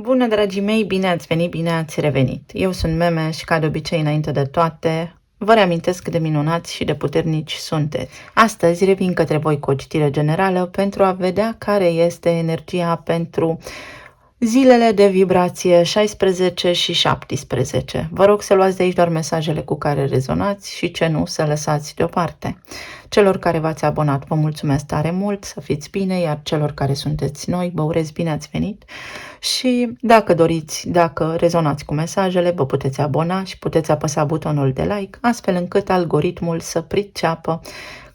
Bună, dragii mei, bine ați venit, bine ați revenit. Eu sunt Meme și, ca de obicei, înainte de toate, vă reamintesc cât de minunați și de puternici sunteți. Astăzi revin către voi cu o citire generală pentru a vedea care este energia pentru zilele de vibrație 16 și 17. Vă rog să luați de aici doar mesajele cu care rezonați și ce nu să lăsați deoparte. Celor care v-ați abonat, vă mulțumesc tare mult, să fiți bine, iar celor care sunteți noi, vă urez bine ați venit. Și dacă doriți, dacă rezonați cu mesajele, vă puteți abona și puteți apăsa butonul de like, astfel încât algoritmul să priceapă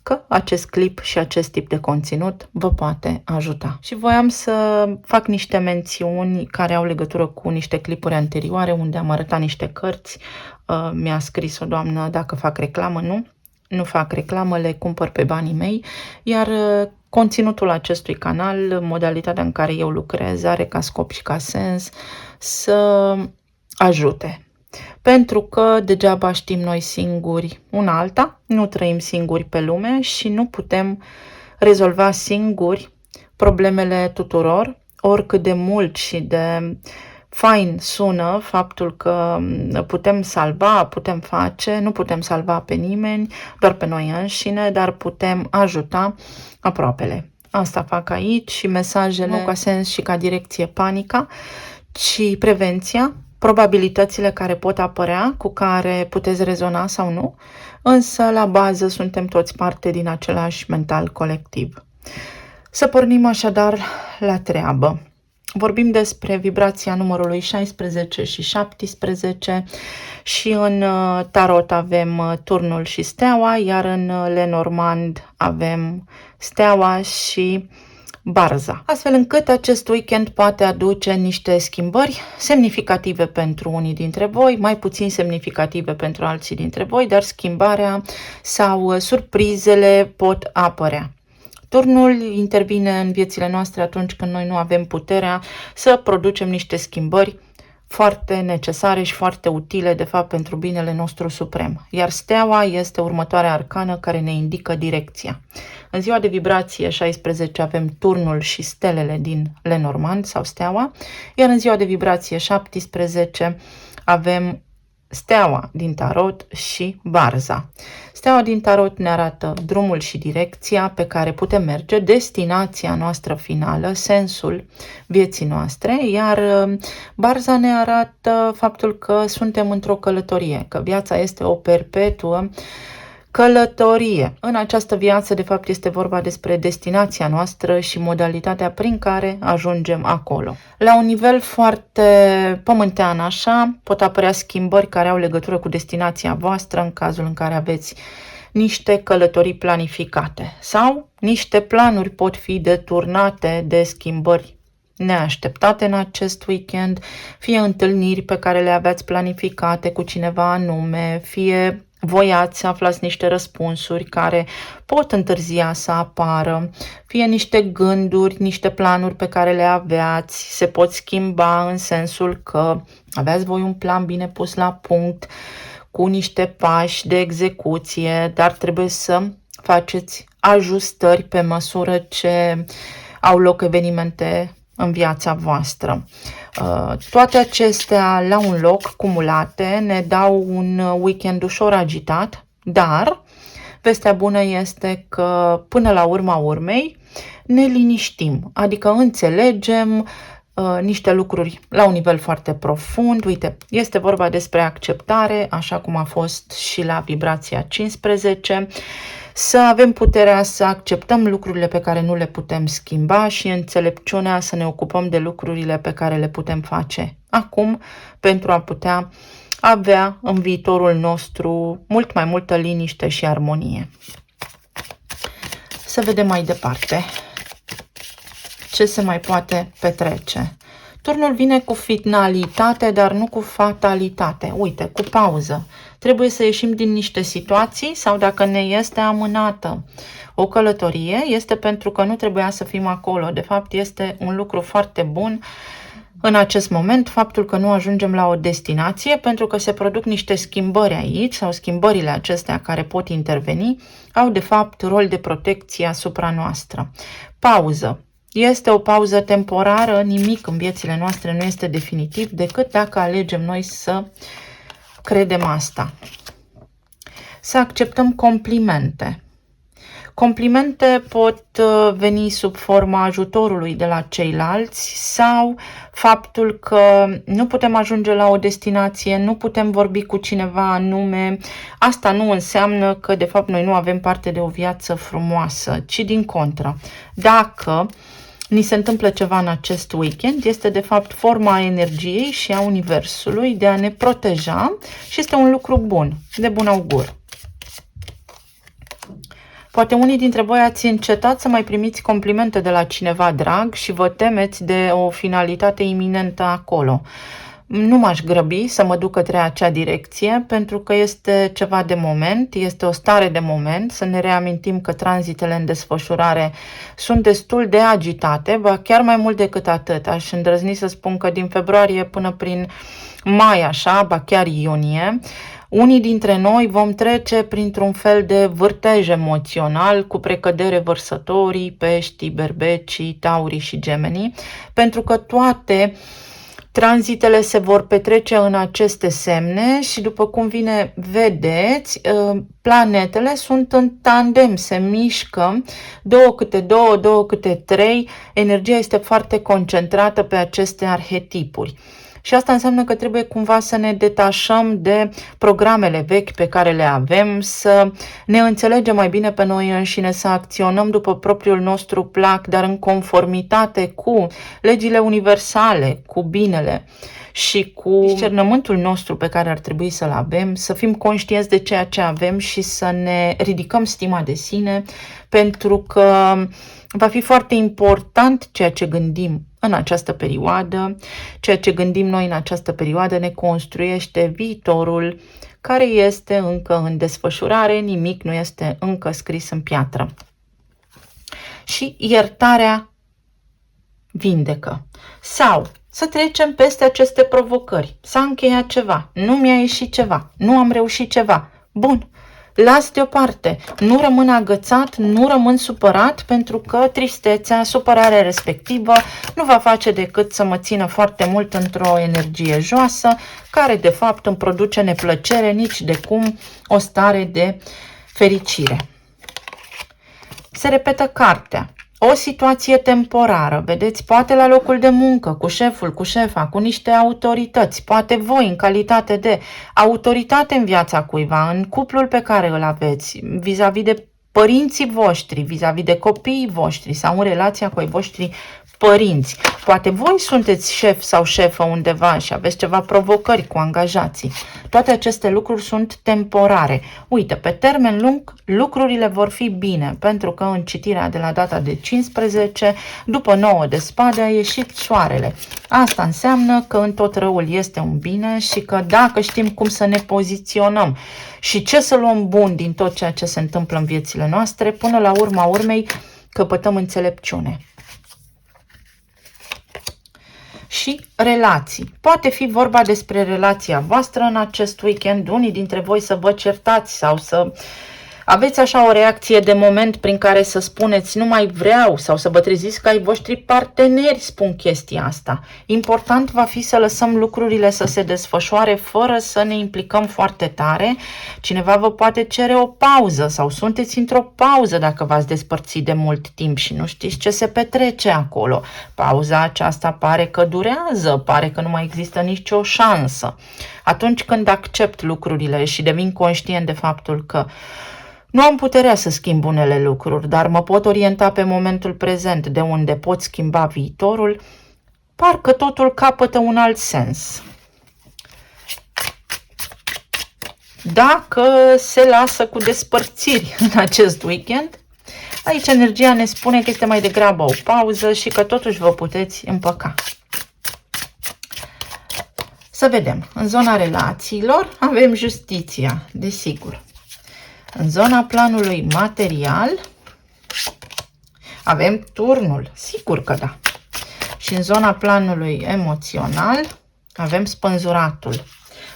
că acest clip și acest tip de conținut vă poate ajuta. Și voiam să fac niște mențiuni care au legătură cu niște clipuri anterioare unde am arătat niște cărți. Mi-a scris o doamnă dacă fac reclamă. Nu fac reclamă, le cumpăr pe banii mei, iar conținutul acestui canal, modalitatea în care eu lucrez, are ca scop și ca sens să ajute. Pentru că degeaba știm noi singuri una alta, nu trăim singuri pe lume și nu putem rezolva singuri problemele tuturor, oricât de mult și de fain sună faptul că putem salva, putem face, nu putem salva pe nimeni, doar pe noi înșine, dar putem ajuta aproapele. Asta fac aici și mesajele nu ca sens și ca direcție panica, ci prevenția, probabilitățile care pot apărea, cu care puteți rezona sau nu, însă la bază suntem toți parte din același mental colectiv. Să pornim așadar la treabă. Vorbim despre vibrația numărului 16 și 17 și în tarot avem turnul și steaua, iar în Lenormand avem steaua și barza. Astfel încât acest weekend poate aduce niște schimbări semnificative pentru unii dintre voi, mai puțin semnificative pentru alții dintre voi, dar schimbarea sau surprizele pot apărea. Turnul intervine în viețile noastre atunci când noi nu avem puterea să producem niște schimbări foarte necesare și foarte utile, de fapt, pentru binele nostru suprem. Iar steaua este următoarea arcană care ne indică direcția. În ziua de vibrație 16 avem turnul și stelele din Lenormand sau steaua, iar în ziua de vibrație 17 avem steaua din tarot și barza. Steaua din tarot ne arată drumul și direcția pe care putem merge, destinația noastră finală, sensul vieții noastre, iar barza ne arată faptul că suntem într-o călătorie, că viața este o perpetuă călătorie. În această viață, de fapt, este vorba despre destinația noastră și modalitatea prin care ajungem acolo. La un nivel foarte pământean, așa, pot apărea schimbări care au legătură cu destinația voastră în cazul în care aveți niște călătorii planificate sau niște planuri pot fi deturnate de schimbări neașteptate în acest weekend, fie întâlniri pe care le aveați planificate cu cineva anume, fie voiați să aflați niște răspunsuri care pot întârzia să apară, fie niște gânduri, niște planuri pe care le aveați, se pot schimba în sensul că aveați voi un plan bine pus la punct, cu niște pași de execuție, dar trebuie să faceți ajustări pe măsură ce au loc evenimente în viața voastră. Toate acestea la un loc, cumulate, ne dau un weekend ușor agitat, dar vestea bună este că până la urma urmei ne liniștim, adică înțelegem niște lucruri la un nivel foarte profund. Uite, este vorba despre acceptare, așa cum a fost și la vibrația 15, să avem puterea să acceptăm lucrurile pe care nu le putem schimba și înțelepciunea să ne ocupăm de lucrurile pe care le putem face acum pentru a putea avea în viitorul nostru mult mai multă liniște și armonie. Să vedem mai departe ce se mai poate petrece. Turnul vine cu finalitate, dar nu cu fatalitate. Uite, cu pauză. Trebuie să ieșim din niște situații sau dacă ne este amânată o călătorie, este pentru că nu trebuia să fim acolo. De fapt, este un lucru foarte bun în acest moment faptul că nu ajungem la o destinație, pentru că se produc niște schimbări aici sau schimbările acestea care pot interveni au de fapt rol de protecție asupra noastră. Pauză. Este o pauză temporară, nimic în viețile noastre nu este definitiv decât dacă alegem noi să credem asta. Să acceptăm complimente. Complimente pot veni sub forma ajutorului de la ceilalți sau faptul că nu putem ajunge la o destinație, nu putem vorbi cu cineva anume. Asta nu înseamnă că de fapt noi nu avem parte de o viață frumoasă, ci din contră. Dacă ni se întâmplă ceva în acest weekend, este de fapt forma energiei și a Universului de a ne proteja și este un lucru bun, de bun augur. Poate unii dintre voi ați încetat să mai primiți complimente de la cineva drag și vă temeți de o finalitate iminentă acolo. Nu m-aș grăbi să mă duc către acea direcție pentru că este ceva de moment, este o stare de moment, să ne reamintim că tranzitele în desfășurare sunt destul de agitate, ba chiar mai mult decât atât. Aș îndrăzni să spun că din februarie până prin mai așa, ba chiar iunie, unii dintre noi vom trece printr-un fel de vârtej emoțional cu precădere vărsătorii, peștii, berbecii, taurii și gemenii, pentru că toate tranzitele se vor petrece în aceste semne și după cum bine vedeți, planetele sunt în tandem, se mișcă, două câte trei, energia este foarte concentrată pe aceste arhetipuri. Și asta înseamnă că trebuie cumva să ne detașăm de programele vechi pe care le avem, să ne înțelegem mai bine pe noi înșine, să acționăm după propriul nostru plac, dar în conformitate cu legile universale, cu binele și cu discernământul nostru pe care ar trebui să-l avem, să fim conștienți de ceea ce avem și să ne ridicăm stima de sine, pentru că va fi foarte important ceea ce gândim în această perioadă. Ceea ce gândim noi în această perioadă ne construiește viitorul care este încă în desfășurare, nimic nu este încă scris în piatră. Și iertarea vindecă. Sau să trecem peste aceste provocări. S-a încheiat ceva, nu mi-a ieșit ceva, nu am reușit ceva. Bun, las deoparte, nu rămân agățat, nu rămân supărat, pentru că tristețea, supărarea respectivă nu va face decât să mă țină foarte mult într-o energie joasă, care de fapt îmi produce neplăcere, nici de cum o stare de fericire. Se repetă cartea. O situație temporară, vedeți, poate la locul de muncă, cu șeful, cu șefa, cu niște autorități, poate voi în calitate de autoritate în viața cuiva, în cuplul pe care îl aveți, vis-a-vis de părinții voștri, vis-a-vis de copiii voștri sau în relația cu ai voștri părinți. Poate voi sunteți șef sau șefă undeva și aveți ceva provocări cu angajații. Toate aceste lucruri sunt temporare. Uite, pe termen lung lucrurile vor fi bine, pentru că în citirea de la data de 15, după 9 de spade, a ieșit soarele. Asta înseamnă că în tot răul este un bine și că dacă știm cum să ne poziționăm și ce să luăm bun din tot ceea ce se întâmplă în viețile noastre, până la urma urmei căpătăm înțelepciune. Și relații. Poate fi vorba despre relația voastră în acest weekend, unii dintre voi să vă certați sau să aveți așa o reacție de moment prin care să spuneți nu mai vreau sau să vă treziți că ai voștri parteneri spun chestia asta. Important va fi să lăsăm lucrurile să se desfășoare fără să ne implicăm foarte tare. Cineva vă poate cere o pauză sau sunteți într-o pauză dacă v-ați despărțit de mult timp și nu știți ce se petrece acolo. Pauza aceasta pare că durează, pare că nu mai există nicio șansă. Atunci când accept lucrurile și devin conștient de faptul că nu am puterea să schimb unele lucruri, dar mă pot orienta pe momentul prezent, de unde pot schimba viitorul, parcă totul capătă un alt sens. Dacă se lasă cu despărțiri în acest weekend, aici energia ne spune că este mai degrabă o pauză și că totuși vă puteți împăca. Să vedem. În zona relațiilor avem justiția, desigur. În zona planului material avem turnul, sigur că da. Și în zona planului emoțional avem spânzuratul.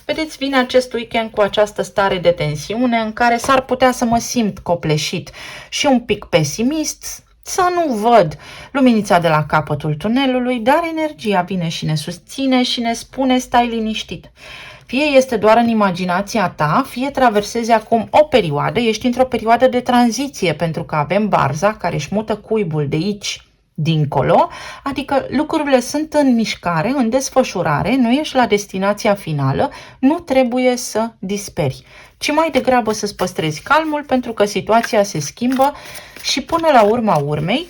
Vedeți, vine acest weekend cu această stare de tensiune în care s-ar putea să mă simt copleșit și un pic pesimist să nu văd luminița de la capătul tunelului, dar energia vine și ne susține și ne spune stai liniștit. Fie este doar în imaginația ta, fie traversezi acum o perioadă, ești într-o perioadă de tranziție, pentru că avem barza care își mută cuibul de aici dincolo, adică lucrurile sunt în mișcare, în desfășurare, nu ești la destinația finală, nu trebuie să disperi, ci mai degrabă să-ți păstrezi calmul, pentru că situația se schimbă și până la urma urmei,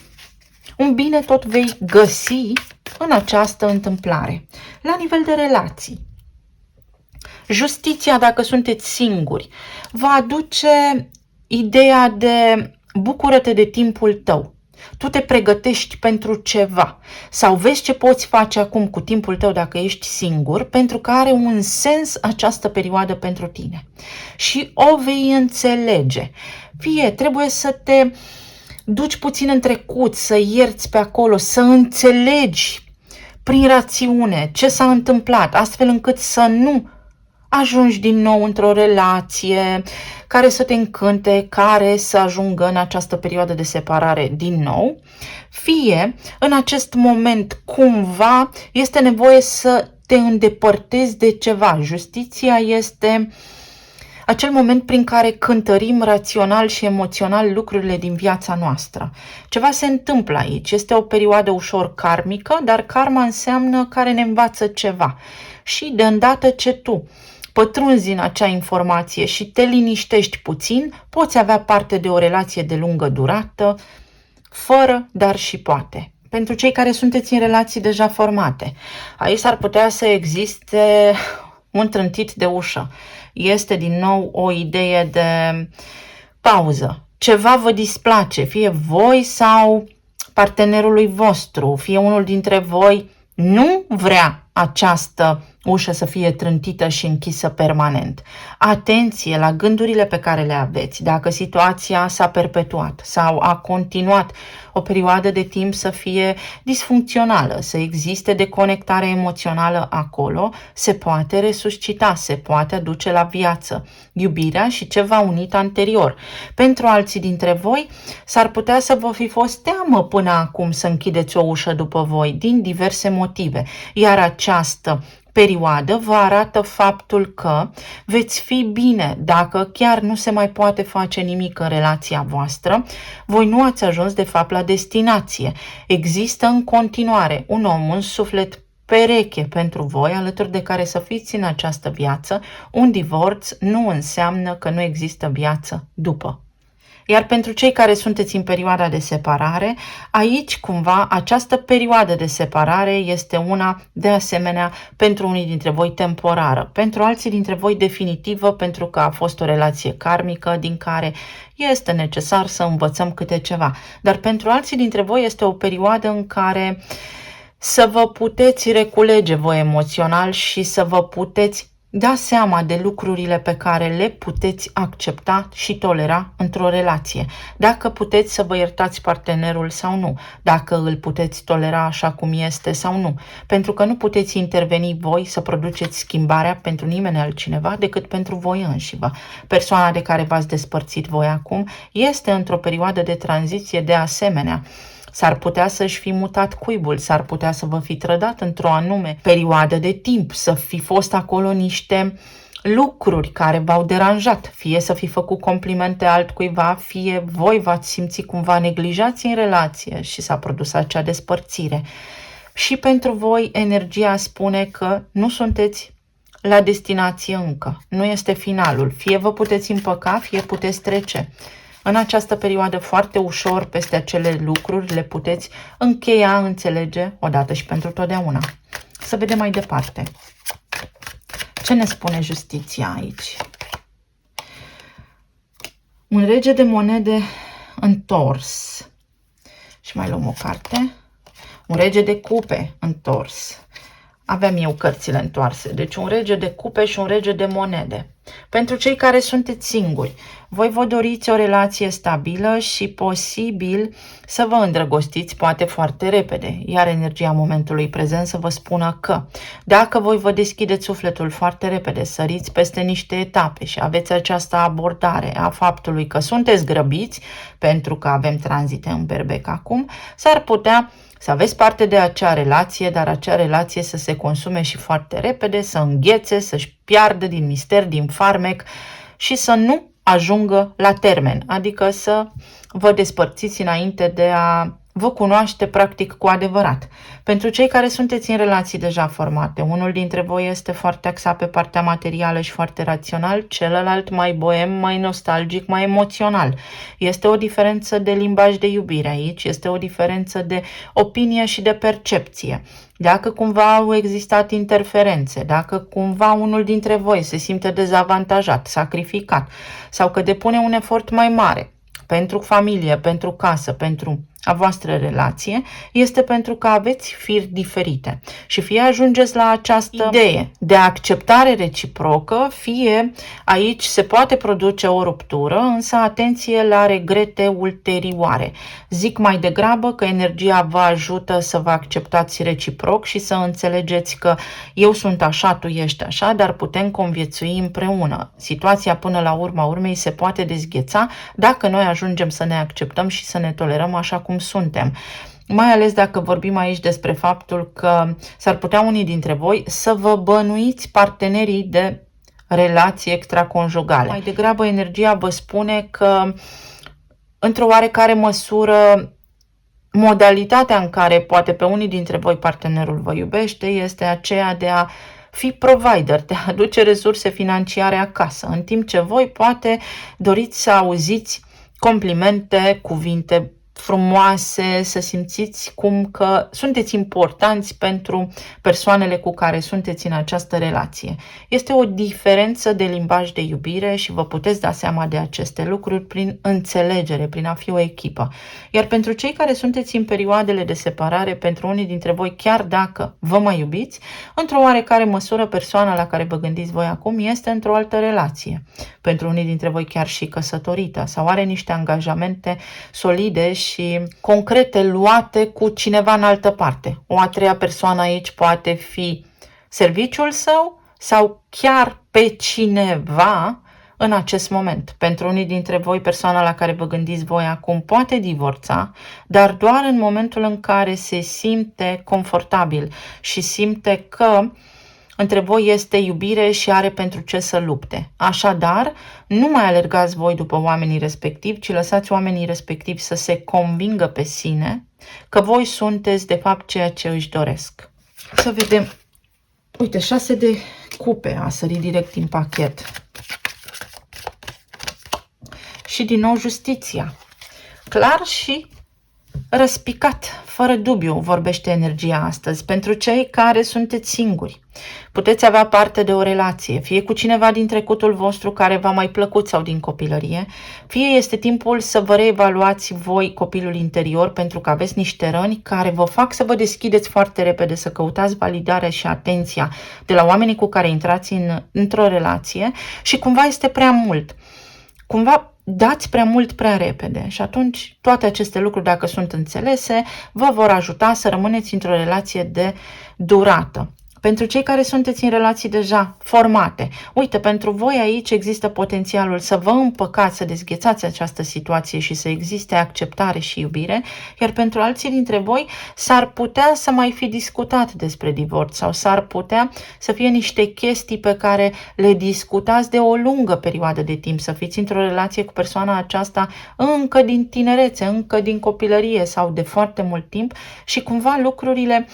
un bine tot vei găsi în această întâmplare. La nivel de relații, justiția, dacă sunteți singuri, va aduce ideea de bucură-te de timpul tău. Tu te pregătești pentru ceva sau vezi ce poți face acum cu timpul tău dacă ești singur, pentru că are un sens această perioadă pentru tine și o vei înțelege. Fie trebuie să te duci puțin în trecut, să ierți pe acolo, să înțelegi prin rațiune ce s-a întâmplat, astfel încât să nu ajungi din nou într-o relație care să te încânte, care să ajungă în această perioadă de separare din nou, fie în acest moment cumva este nevoie să te îndepărtezi de ceva. Justiția este acel moment prin care cântărim rațional și emoțional lucrurile din viața noastră. Ceva se întâmplă aici, este o perioadă ușor karmică, dar karma înseamnă care ne învață ceva. Și de îndată ce tu pătrunzi în acea informație și te liniștești puțin, poți avea parte de o relație de lungă durată, fără dar și poate. Pentru cei care sunteți în relații deja formate, aici s-ar putea să existe un trântit de ușă. Este din nou o idee de pauză. Ceva vă displace, fie voi sau partenerului vostru, fie unul dintre voi nu vrea această ușă să fie trântită și închisă permanent. Atenție la gândurile pe care le aveți. Dacă situația s-a perpetuat sau a continuat o perioadă de timp să fie disfuncțională, să existe deconectare emoțională acolo, se poate resuscita, se poate aduce la viață iubirea și ce v-a unit anterior. Pentru alții dintre voi, s-ar putea să vă fi fost teamă până acum să închideți o ușă după voi, din diverse motive, iar această perioadă vă arată faptul că veți fi bine dacă chiar nu se mai poate face nimic în relația voastră. Voi nu ați ajuns de fapt la destinație. Există în continuare un om, un suflet pereche pentru voi, alături de care să fiți în această viață. Un divorț nu înseamnă că nu există viață după. Iar pentru cei care sunteți în perioada de separare, aici cumva această perioadă de separare este una de asemenea pentru unii dintre voi temporară, pentru alții dintre voi definitivă, pentru că a fost o relație karmică din care este necesar să învățăm câte ceva. Dar pentru alții dintre voi este o perioadă în care să vă puteți reculege voi emoțional și să vă puteți da seama de lucrurile pe care le puteți accepta și tolera într-o relație. Dacă puteți să vă iertați partenerul sau nu, dacă îl puteți tolera așa cum este sau nu. Pentru că nu puteți interveni voi să produceți schimbarea pentru nimeni altcineva decât pentru voi înșivă. Persoana de care v-ați despărțit voi acum este într-o perioadă de tranziție de asemenea. S-ar putea să-și fi mutat cuibul, s-ar putea să vă fi trădat într-o anume perioadă de timp, să fi fost acolo niște lucruri care v-au deranjat, fie să fi făcut complimente altcuiva, fie voi v-ați simțit cumva neglijați în relație și s-a produs acea despărțire. Și pentru voi energia spune că nu sunteți la destinație încă, nu este finalul, fie vă puteți împăca, fie puteți trece. În această perioadă foarte ușor peste acele lucruri le puteți încheia, înțelege odată și pentru totdeauna. Să vedem mai departe. Ce ne spune justiția aici? Un rege de monede întors. Și mai luăm o carte. Un rege de cupe întors. Aveam eu cărțile întoarse. Deci un rege de cupe și un rege de monede. Pentru cei care sunteți singuri, voi vă doriți o relație stabilă și posibil să vă îndrăgostiți poate foarte repede, iar energia momentului prezent să vă spună că dacă voi vă deschideți sufletul foarte repede, săriți peste niște etape și aveți această abordare a faptului că sunteți grăbiți, pentru că avem tranzite în berbec acum, s-ar putea să aveți parte de acea relație, dar acea relație să se consume și foarte repede, să înghețe, să-și piardă din mister, din farmec și să nu ajungă la termen, adică să vă despărțiți înainte de a vă cunoaște practic cu adevărat. Pentru cei care sunteți în relații deja formate, unul dintre voi este foarte axat pe partea materială și foarte rațional, celălalt mai boem, mai nostalgic, mai emoțional. Este o diferență de limbaj de iubire aici, este o diferență de opinie și de percepție. Dacă cumva au existat interferențe, dacă cumva unul dintre voi se simte dezavantajat, sacrificat sau că depune un efort mai mare pentru familie, pentru casă, pentru a voastră relație, este pentru că aveți firi diferite. Și fie ajungeți la această idee de acceptare reciprocă, fie aici se poate produce o ruptură, însă atenție la regrete ulterioare. Zic mai degrabă că energia vă ajută să vă acceptați reciproc și să înțelegeți că eu sunt așa, tu ești așa, dar putem conviețui împreună. Situația până la urma urmei se poate dezgheța dacă noi ajungem să ne acceptăm și să ne tolerăm așa cum suntem. Mai ales dacă vorbim aici despre faptul că s-ar putea unii dintre voi să vă bănuiți partenerii de relații extraconjugale. Mai degrabă energia vă spune că într-o oarecare măsură modalitatea în care poate pe unii dintre voi partenerul vă iubește este aceea de a fi provider, de a aduce resurse financiare acasă, în timp ce voi poate doriți să auziți complimente, cuvinte frumoase, să simțiți cum că sunteți importanți pentru persoanele cu care sunteți în această relație. Este o diferență de limbaj de iubire și vă puteți da seama de aceste lucruri prin înțelegere, prin a fi o echipă. Iar pentru cei care sunteți în perioadele de separare, pentru unii dintre voi, chiar dacă vă mai iubiți, într-o oarecare măsură persoana la care vă gândiți voi acum este într-o altă relație. Pentru unii dintre voi chiar și căsătorită sau are niște angajamente solide și concrete luate cu cineva în altă parte. O a treia persoană aici poate fi serviciul său sau chiar pe cineva în acest moment. Pentru unii dintre voi, persoana la care vă gândiți voi acum poate divorța, dar doar în momentul în care se simte confortabil și simte că între voi este iubire și are pentru ce să lupte. Așadar, nu mai alergați voi după oamenii respectivi, ci lăsați oamenii respectivi să se convingă pe sine că voi sunteți de fapt ceea ce își doresc. Să vedem. Uite, 6 de cupe a sărit direct din pachet. Și din nou justiția. Clar și răspicat, fără dubiu, vorbește energia astăzi. Pentru cei care sunteți singuri, puteți avea parte de o relație, fie cu cineva din trecutul vostru care v-a mai plăcut sau din copilărie, fie este timpul să vă reevaluați voi copilul interior pentru că aveți niște răni care vă fac să vă deschideți foarte repede, să căutați validarea și atenția de la oamenii cu care intrați într-o relație și cumva este prea mult. Cumva dați prea mult prea repede și atunci toate aceste lucruri, dacă sunt înțelese, vă vor ajuta să rămâneți într-o relație de durată. Pentru cei care sunteți în relații deja formate, uite, pentru voi aici există potențialul să vă împăcați, să dezghețați această situație și să existe acceptare și iubire, iar pentru alții dintre voi s-ar putea să mai fi discutat despre divorț sau s-ar putea să fie niște chestii pe care le discutați de o lungă perioadă de timp, să fiți într-o relație cu persoana aceasta încă din tinerețe, încă din copilărie sau de foarte mult timp și cumva lucrurile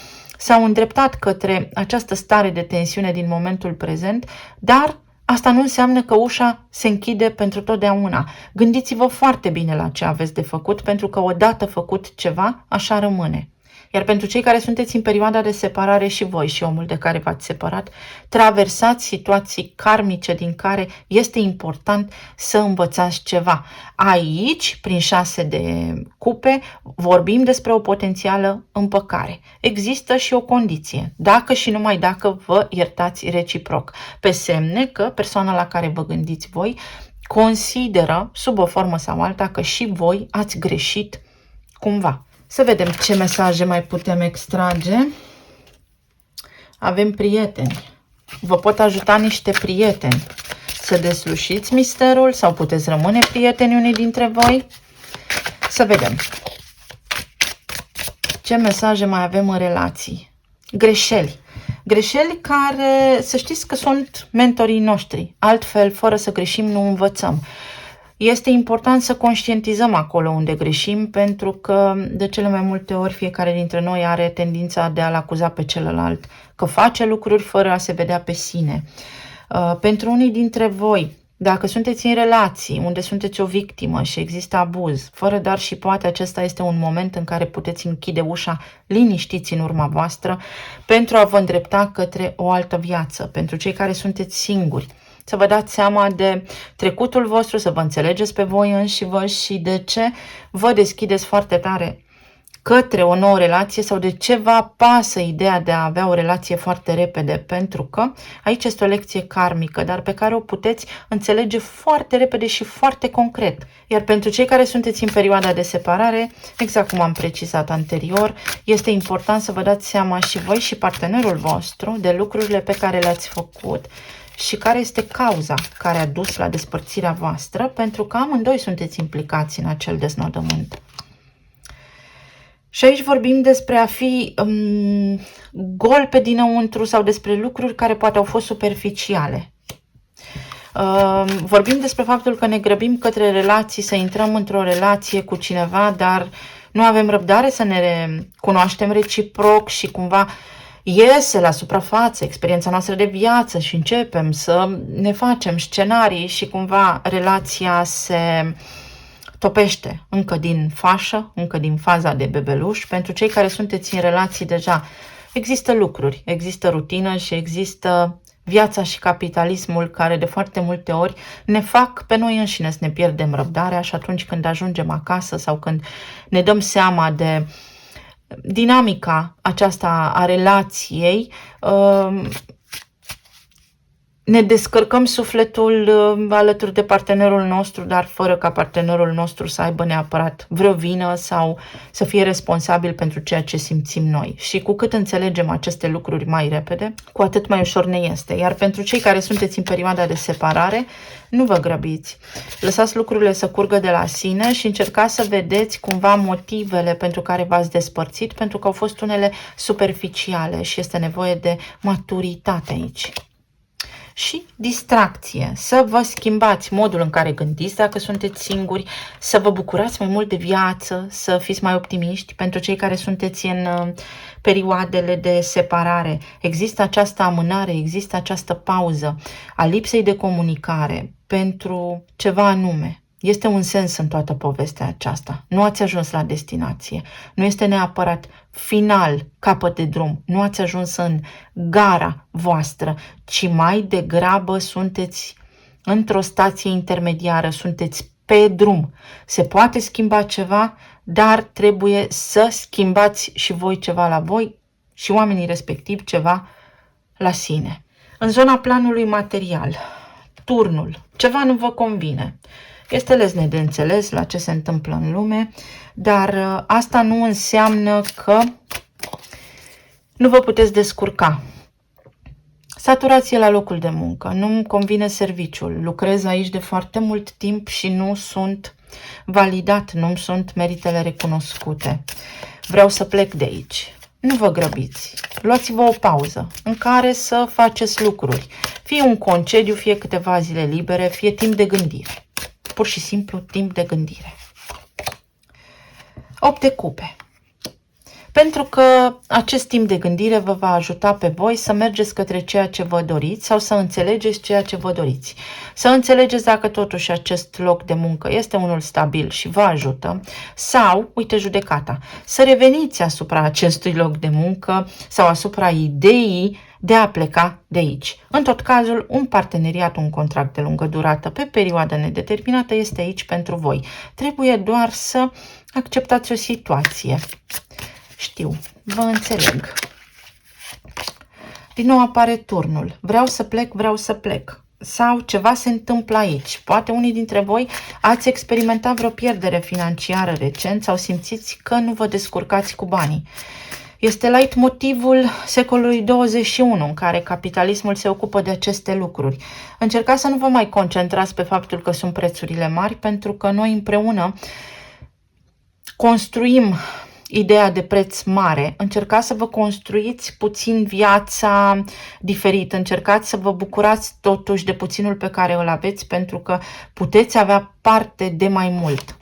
s-au îndreptat către această stare de tensiune din momentul prezent, dar asta nu înseamnă că ușa se închide pentru totdeauna. Gândiți-vă foarte bine la ce aveți de făcut, pentru că odată făcut ceva, așa rămâne. Iar pentru cei care sunteți în perioada de separare, și voi și omul de care v-ați separat, traversați situații karmice din care este important să învățați ceva. Aici, prin 6 de cupe, vorbim despre o potențială împăcare. Există și o condiție, dacă și numai dacă vă iertați reciproc, pe semne că persoana la care vă gândiți voi consideră, sub o formă sau alta, că și voi ați greșit cumva. Să vedem ce mesaje mai putem extrage. Avem prieteni. Vă pot ajuta niște prieteni să deslușiți misterul sau puteți rămâne prieteni unii dintre voi. Să vedem ce mesaje mai avem în relații. Greșeli. Greșeli care, să știți că sunt mentorii noștri. Altfel, fără să greșim, nu învățăm. Este important să conștientizăm acolo unde greșim, pentru că de cele mai multe ori fiecare dintre noi are tendința de a-l acuza pe celălalt că face lucruri fără a se vedea pe sine. Pentru unii dintre voi, dacă sunteți în relații unde sunteți o victimă și există abuz, fără dar și poate, acesta este un moment în care puteți închide ușa liniștiți în urma voastră pentru a vă îndrepta către o altă viață. Pentru cei care sunteți singuri, să vă dați seama de trecutul vostru, să vă înțelegeți pe voi înșivă și de ce vă deschideți foarte tare către o nouă relație sau de ce vă apasă ideea de a avea o relație foarte repede, pentru că aici este o lecție karmică, dar pe care o puteți înțelege foarte repede și foarte concret. Iar pentru cei care sunteți în perioada de separare, exact cum am precizat anterior, este important să vă dați seama și voi și partenerul vostru de lucrurile pe care le-ați făcut și care este cauza care a dus la despărțirea voastră, pentru că amândoi sunteți implicați în acel deznodământ. Și aici vorbim despre a fi gol pe dinăuntru sau despre lucruri care poate au fost superficiale. Vorbim despre faptul că ne grăbim către relații, să intrăm într-o relație cu cineva, dar nu avem răbdare să ne cunoaștem reciproc și cumva iese la suprafață experiența noastră de viață și începem să ne facem scenarii și cumva relația se topește încă din fașă, încă din faza de bebeluș. Pentru cei care sunteți în relații deja, există lucruri, există rutină și există viața și capitalismul care de foarte multe ori ne fac pe noi înșine să ne pierdem răbdarea și atunci când ajungem acasă sau când ne dăm seama de dinamica aceasta a relației, ne descărcăm sufletul alături de partenerul nostru, dar fără ca partenerul nostru să aibă neapărat vreo vină sau să fie responsabil pentru ceea ce simțim noi. Și cu cât înțelegem aceste lucruri mai repede, cu atât mai ușor ne este. Iar pentru cei care sunteți în perioada de separare, nu vă grăbiți. Lăsați lucrurile să curgă de la sine și încercați să vedeți cumva motivele pentru care v-ați despărțit, pentru că au fost unele superficiale și este nevoie de maturitate aici. Și distracție, să vă schimbați modul în care gândiți dacă sunteți singuri, să vă bucurați mai mult de viață, să fiți mai optimiști. Pentru cei care sunteți în perioadele de separare, există această amânare, există această pauză a lipsei de comunicare pentru ceva anume. Este un sens în toată povestea aceasta. Nu ați ajuns la destinație. Nu este neapărat final, capăt de drum. Nu ați ajuns în gara voastră, ci mai degrabă sunteți într-o stație intermediară, sunteți pe drum. Se poate schimba ceva, dar trebuie să schimbați și voi ceva la voi și oamenii respectivi ceva la sine. În zona planului material, turnul, ceva nu vă convine. Este lesne de înțeles la ce se întâmplă în lume, dar asta nu înseamnă că nu vă puteți descurca. Saturație la locul de muncă, nu-mi convine serviciul, lucrez aici de foarte mult timp și nu sunt validat, nu sunt meritele recunoscute. Vreau să plec de aici. Nu vă grăbiți, luați-vă o pauză în care să faceți lucruri. Fie un concediu, fie câteva zile libere, fie timp de gândire. Pur și simplu timp de gândire. 8 de cupe. pentru că acest timp de gândire vă va ajuta pe voi să mergeți către ceea ce vă doriți sau să înțelegeți ceea ce vă doriți. Să înțelegeți dacă totuși acest loc de muncă este unul stabil și vă ajută sau, uite judecata, să reveniți asupra acestui loc de muncă sau asupra ideii de a pleca de aici. În tot cazul, un parteneriat, un contract de lungă durată pe perioadă nedeterminată este aici pentru voi. Trebuie doar să acceptați o situație. Știu, vă înțeleg. Din nou apare turnul. Vreau să plec, vreau să plec. Sau ceva se întâmplă aici. Poate unii dintre voi ați experimentat vreo pierdere financiară recent sau simțiți că nu vă descurcați cu banii. Este leitmotivul secolului 21 în care capitalismul se ocupă de aceste lucruri. Încercați să nu vă mai concentrați pe faptul că sunt prețurile mari, pentru că noi împreună construim ideea de preț mare. Încercați să vă construiți puțin viața diferit. Încercați să vă bucurați totuși de puținul pe care îl aveți, pentru că puteți avea parte de mai mult.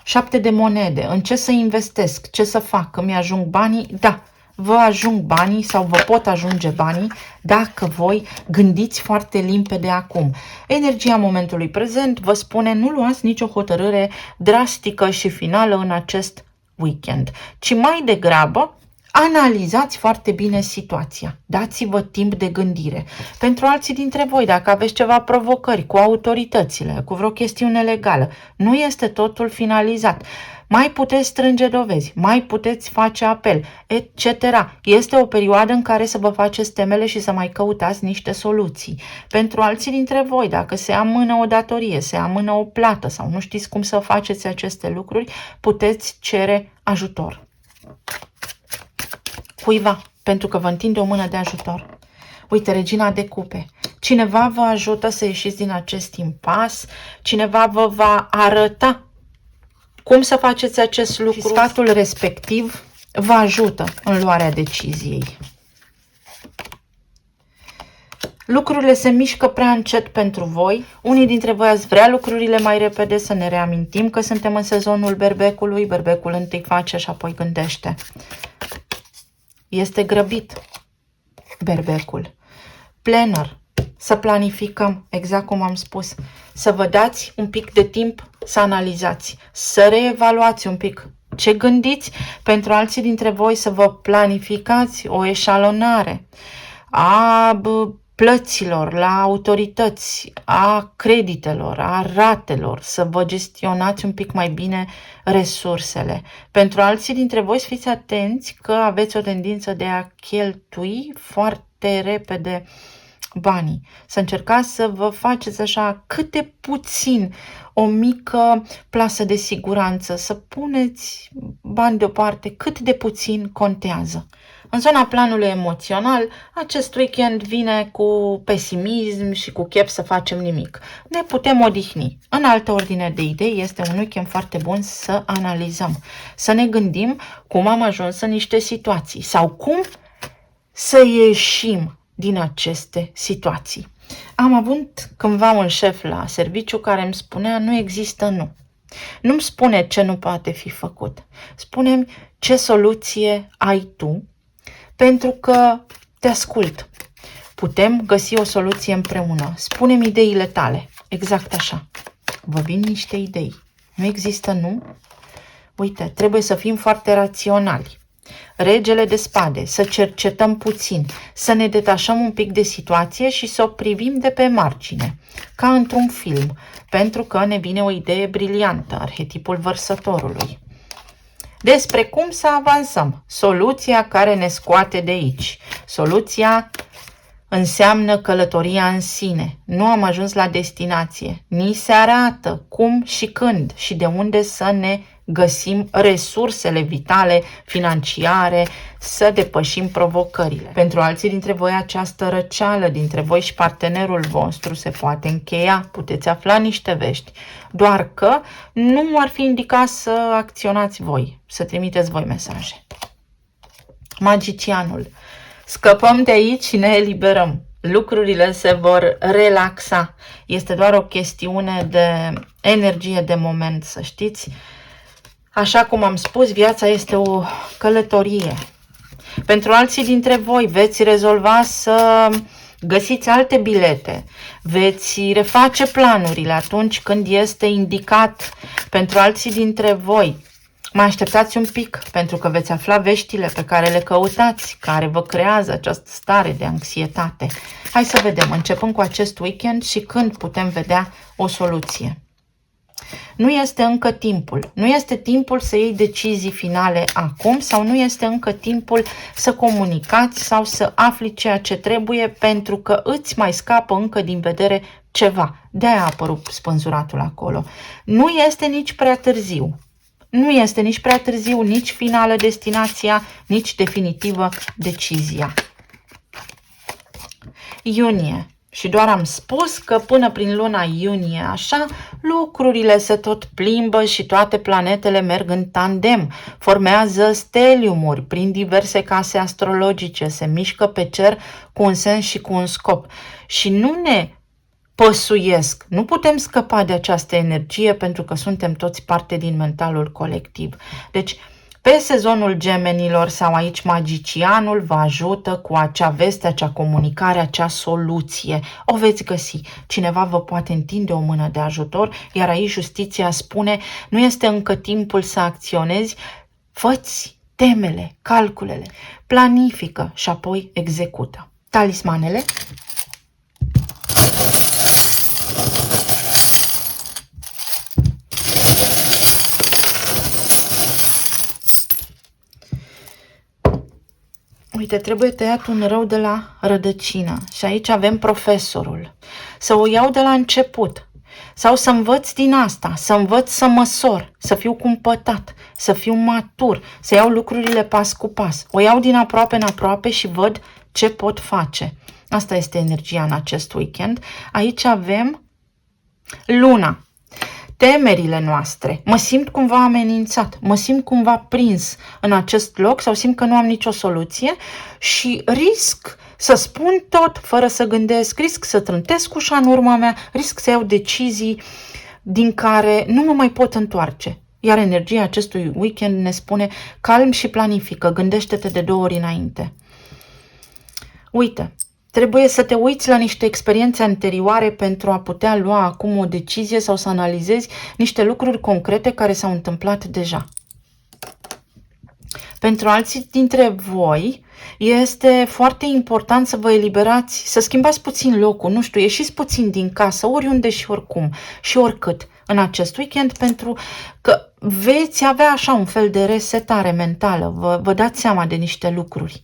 7 de monede. În ce să investesc? Ce să fac? Că mi-ajung banii? Da, vă ajung banii sau vă pot ajunge banii dacă voi gândiți foarte limpede acum. Energia momentului prezent vă spune: nu luați nicio hotărâre drastică și finală în acest weekend, ci mai degrabă analizați foarte bine situația. Dați-vă timp de gândire. Pentru alții dintre voi, dacă aveți ceva provocări cu autoritățile, cu vreo chestiune legală, nu este totul finalizat. Mai puteți strânge dovezi, mai puteți face apel, etc. Este o perioadă în care să vă faceți temele și să mai căutați niște soluții. Pentru alții dintre voi, dacă se amână o datorie, se amână o plată sau nu știți cum să faceți aceste lucruri, puteți cere ajutor cuiva, pentru că vă întinde o mână de ajutor. Uite, regina de cupe. Cineva vă ajută să ieșiți din acest impas, cineva vă va arăta cum să faceți acest lucru. Și sfatul respectiv vă ajută în luarea deciziei. Lucrurile se mișcă prea încet pentru voi. Unii dintre voi ați vrea lucrurile mai repede. Să ne reamintim că suntem în sezonul berbecului. Berbecul întâi face și apoi gândește. Este grăbit berbecul. Planner. Să planificăm, exact cum am spus. Să vă dați un pic de timp să analizați. Să reevaluați un pic ce gândiți. Pentru alții dintre voi să vă planificați o eșalonare a plăților la autorități, a creditelor, a ratelor, să vă gestionați un pic mai bine resursele. Pentru alții dintre voi să fiți atenți că aveți o tendință de a cheltui foarte repede banii. Să încercați să vă faceți așa cât de puțin o mică plasă de siguranță, să puneți bani deoparte cât de puțin contează. În zona planului emoțional, acest weekend vine cu pesimism și cu chef să facem nimic. Ne putem odihni. În altă ordine de idei, este un weekend foarte bun să analizăm, să ne gândim cum am ajuns în niște situații sau cum să ieșim din aceste situații. Am avut cândva un șef la serviciu care îmi spunea: nu există nu. Nu-mi spune ce nu poate fi făcut. Spune-mi ce soluție ai tu, pentru că te ascult. Putem găsi o soluție împreună. Spune-mi ideile tale. Exact așa. Vă vin niște idei. Nu există nu? Uite, trebuie să fim foarte raționali. Regele de spade, să cercetăm puțin, să ne detașăm un pic de situație și să o privim de pe margine, ca într-un film, pentru că ne vine o idee briliantă, arhetipul vărsătorului. Despre cum să avansăm, soluția care ne scoate de aici. Soluția înseamnă călătoria în sine. Nu am ajuns la destinație. Ni se arată cum și când și de unde să ne găsim resursele vitale, financiare, să depășim provocările. Pentru alții dintre voi, această răceală dintre voi și partenerul vostru se poate încheia, puteți afla niște vești, doar că nu ar fi indicat să acționați voi, să trimiteți voi mesaje. Magicianul. Scăpăm de aici și ne eliberăm. Lucrurile se vor relaxa. Este doar o chestiune de energie de moment, să știți. Așa cum am spus, viața este o călătorie. Pentru alții dintre voi veți rezolva să găsiți alte bilete, veți reface planurile atunci când este indicat. Pentru alții dintre voi, mai așteptați un pic, pentru că veți afla veștile pe care le căutați, care vă creează această stare de anxietate. Hai să vedem, începând cu acest weekend și când putem vedea o soluție. Nu este încă timpul. Nu este timpul să iei decizii finale acum sau nu este încă timpul să comunicați sau să afli ceea ce trebuie pentru că îți mai scapă încă din vedere ceva. De-aia a apărut spânzuratul acolo. Nu este nici prea târziu. Nu este nici prea târziu, nici finală destinația, nici definitivă decizia. Iunie. Și doar am spus că până prin luna iunie, așa, lucrurile se tot plimbă și toate planetele merg în tandem, formează steliumuri prin diverse case astrologice, se mișcă pe cer cu un sens și cu un scop. Și nu ne păsuiesc, nu putem scăpa de această energie pentru că suntem toți parte din mentalul colectiv. Deci, pe sezonul Gemenilor sau aici magicianul vă ajută cu acea veste, acea comunicare, acea soluție. O veți găsi. Cineva vă poate întinde o mână de ajutor, iar aici justiția spune, nu este încă timpul să acționezi, fă-ți temele, calculele, planifică și apoi execută. Talismanele. Uite, trebuie tăiat un rău de la rădăcină și aici avem profesorul. Să o iau de la început sau să învăț din asta, să învăț să măsor, să fiu cumpătat, să fiu matur, să iau lucrurile pas cu pas. O iau din aproape în aproape și văd ce pot face. Asta este energia în acest weekend. Aici avem luna. Temerile noastre, mă simt cumva amenințat, mă simt cumva prins în acest loc sau simt că nu am nicio soluție și risc să spun tot fără să gândesc, risc să trântesc ușa în urma mea, risc să iau decizii din care nu mă mai pot întoarce. Iar energia acestui weekend ne spune calm și planifică, gândește-te de 2 ori înainte. Uite, trebuie să te uiți la niște experiențe anterioare pentru a putea lua acum o decizie sau să analizezi niște lucruri concrete care s-au întâmplat deja. Pentru alții dintre voi este foarte important să vă eliberați, să schimbați puțin locul, nu știu, ieșiți puțin din casă, oriunde și oricum și oricât în acest weekend, pentru că veți avea așa un fel de resetare mentală, vă dați seama de niște lucruri.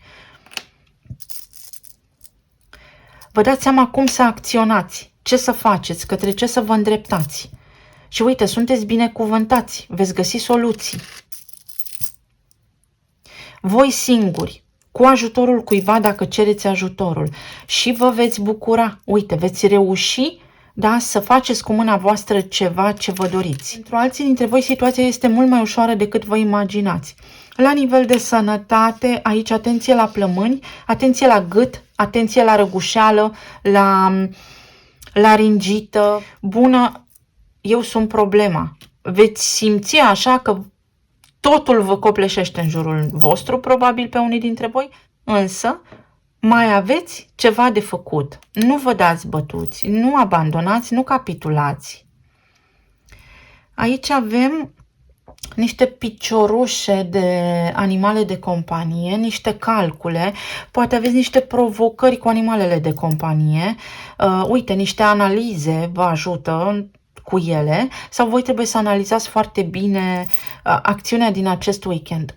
Vă dați seama cum să acționați, ce să faceți, către ce să vă îndreptați. Și uite, sunteți binecuvântați, veți găsi soluții. Voi singuri, cu ajutorul cuiva dacă cereți ajutorul și vă veți bucura. Uite, veți reuși, da, să faceți cu mâna voastră ceva ce vă doriți. Pentru alții dintre voi situația este mult mai ușoară decât vă imaginați. La nivel de sănătate, aici atenție la plămâni, atenție la gât, atenție la răgușeală, la laringită. Bună, eu sunt problema. Veți simți așa că totul vă copleșește în jurul vostru, probabil pe unii dintre voi, însă mai aveți ceva de făcut. Nu vă dați bătuți, nu abandonați, nu capitulați. Aici avem niște piciorușe de animale de companie, niște calcule, poate aveți niște provocări cu animalele de companie, uite, niște analize vă ajută cu ele sau voi trebuie să analizați foarte bine acțiunea din acest weekend,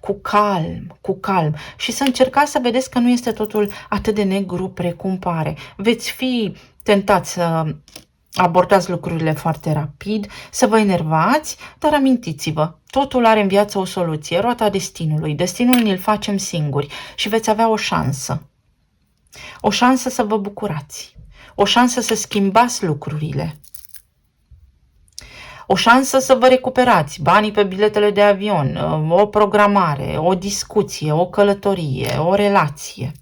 cu calm și să încercați să vedeți că nu este totul atât de negru precum pare. Veți fi tentați să abordați lucrurile foarte rapid, să vă enervați, dar amintiți-vă, totul are în viață o soluție, roata destinului. Destinul ne-l facem singuri și veți avea o șansă. O șansă să vă bucurați, o șansă să schimbați lucrurile, o șansă să vă recuperați banii pe biletele de avion, o programare, o discuție, o călătorie, o relație.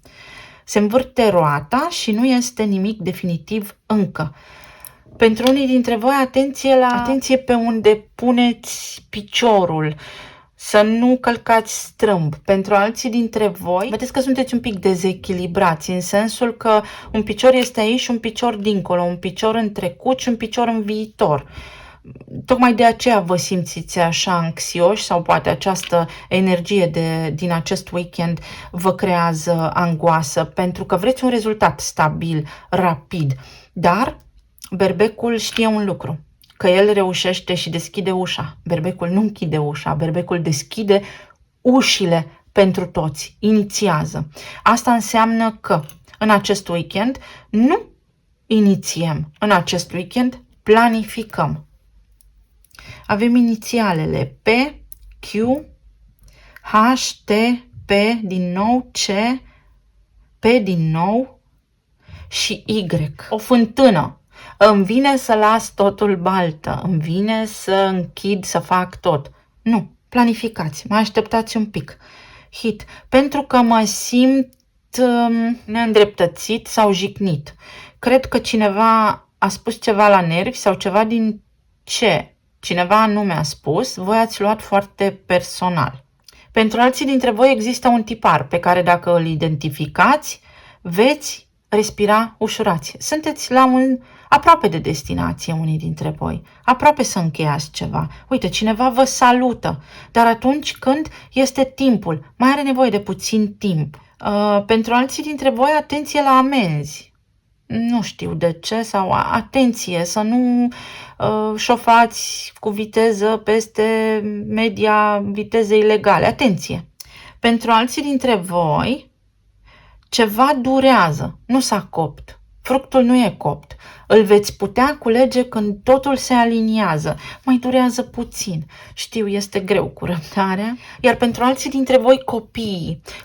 Se învârte roata și nu este nimic definitiv încă. Pentru unii dintre voi, atenție pe unde puneți piciorul. să nu călcați strâmb. Pentru alții dintre voi, vedeți că sunteți un pic dezechilibrați, în sensul că un picior este aici și un picior dincolo, un picior în trecut și un picior în viitor. Tocmai de aceea vă simțiți așa anxioși sau poate această energie din acest weekend vă creează angoasă, pentru că vreți un rezultat stabil, rapid. Dar berbecul știe un lucru, că el reușește și deschide ușa. Berbecul nu închide ușa, berbecul deschide ușile pentru toți, inițiază. Asta înseamnă că în acest weekend nu inițiem, în acest weekend planificăm. Avem inițialele P, Q, H, T, P, din nou, C, P din nou și Y. O fântână. Îmi vine să las totul baltă, îmi vine să închid, să fac tot. Nu, planificați, mai așteptați un pic. Hit, pentru că mă simt neîndreptățit sau jignit. Cred că cineva a spus ceva la nervi sau ceva din ce cineva anume a spus, voi ați luat foarte personal. Pentru alții dintre voi există un tipar pe care dacă îl identificați, veți respira ușurați. Sunteți aproape de destinație unii dintre voi, aproape să încheiați ceva. Uite, cineva vă salută, dar atunci când este timpul, mai are nevoie de puțin timp. Pentru alții dintre voi, atenție la amenzi. Nu știu de ce, sau atenție să nu șofați cu viteză peste media vitezei legale. Atenție! Pentru alții dintre voi, ceva durează, nu s-a copt. Fructul nu e copt. Îl veți putea culege când totul se aliniază. Mai durează puțin. Știu, este greu cu răbdarea. Iar pentru alții dintre voi,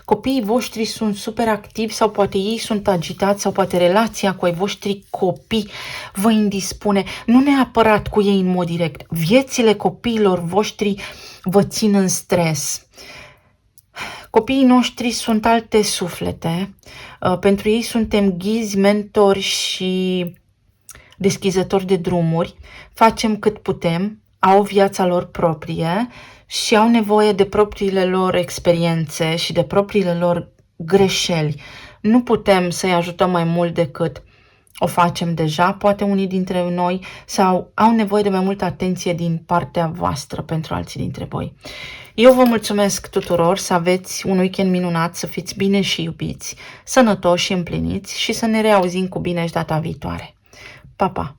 copiii voștri sunt super activi sau poate ei sunt agitați sau poate relația cu ai voștri copii vă indispune. Nu neapărat cu ei în mod direct. Viețile copiilor voștri vă țin în stres. Copiii noștri sunt alte suflete, pentru ei suntem ghizi, mentori și deschizători de drumuri, facem cât putem, au viața lor proprie și au nevoie de propriile lor experiențe și de propriile lor greșeli. Nu putem să-i ajutăm mai mult decât o facem deja, poate unii dintre noi, sau au nevoie de mai multă atenție din partea voastră pentru alții dintre voi. Eu vă mulțumesc tuturor, să aveți un weekend minunat, să fiți bine și iubiți, sănătoși și împliniți și să ne reauzim cu bine și data viitoare. Pa, pa!